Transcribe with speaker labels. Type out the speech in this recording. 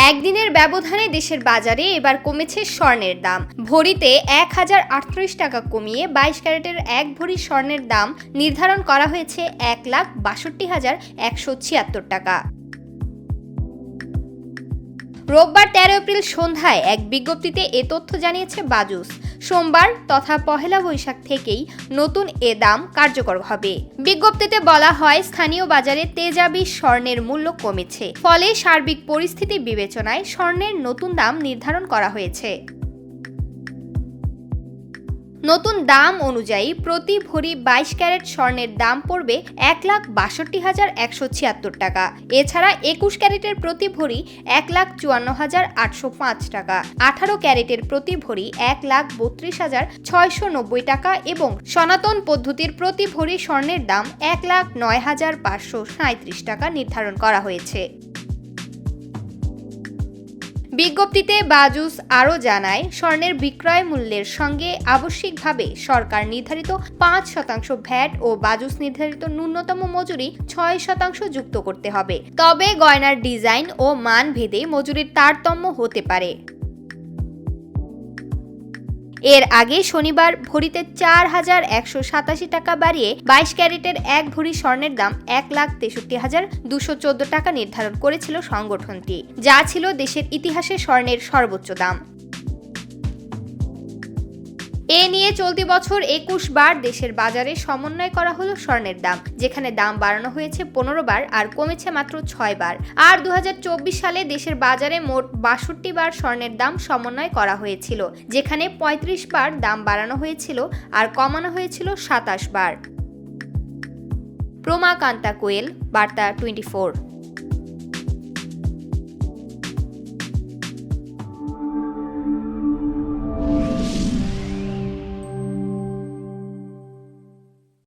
Speaker 1: একদিনের ব্যবধানে দেশের বাজারে এবার কমেছে স্বর্ণের দাম। ভরিতে 1038 টাকা কমিয়ে 22 ক্যারেটের 1 ভরি স্বর্ণের দাম নির্ধারণ করা হয়েছে 1,62,176 টাকা। রোববার 13 এপ্রিল সন্ধ্যায় এক বিজ্ঞপ্তিতে এ তথ্য জানিয়েছে বাজুস। সোমবার তথা পহেলা বৈশাখ থেকেই নতুন এ দাম কার্যকর হবে। বিজ্ঞপ্তিতে বলা হয়, স্থানীয় বাজারে তেজাবি স্বর্ণের মূল্য কমেছে, ফলে সার্বিক পরিস্থিতি বিবেচনায় স্বর্ণের নতুন দাম নির্ধারণ করা হয়েছে। নতুন দাম অনুযায়ী প্রতি ভরি 22 ক্যারেট স্বর্ণের দাম পড়বে 1,62,176 টাকা। এছাড়া 21 ক্যারেটের প্রতি ভরি 1,54,805 টাকা, 18 ক্যারেটের প্রতি ভরি 1,32,690 টাকা এবং সনাতন পদ্ধতির প্রতি ভরি স্বর্ণের দাম 1,09,537 টাকা নির্ধারণ করা হয়েছে। বিজ্ঞপ্তিতে বাজুস আরও জানায়, স্বর্ণের বিক্রয় মূল্যের সঙ্গে আবশ্যিকভাবে সরকার নির্ধারিত 5% ভ্যাট ও বাজুস নির্ধারিত ন্যূনতম মজুরি 6% যুক্ত করতে হবে। তবে গয়নার ডিজাইন ও মান ভেদে মজুরির তারতম্য হতে পারে। এর আগে শনিবার ভরিতে 4,187 টাকা বাড়িয়ে 22 ক্যারেটের 1 ভরি স্বর্ণের দাম 1,63,214 টাকা নির্ধারণ করেছিল সংগঠনটি, যা ছিল দেশের ইতিহাসে স্বর্ণের সর্বোচ্চ দাম। এ নিয়ে চলতি বছর 21 বার দেশের বাজারে সমন্বয় করা হলো স্বর্ণের দাম, যেখানে দাম বাড়ানো হয়েছে 15 বার আর কমেছে মাত্র 6 বার। আর 2024 সালে দেশের বাজারে মোট 62 বার স্বর্ণের দাম সমন্বয় করা হয়েছিল, যেখানে 35 বার দাম বাড়ানো হয়েছিল আর কমানো হয়েছিল 27 বার। প্রমা কান্তা কোয়েল, বার্তা 24।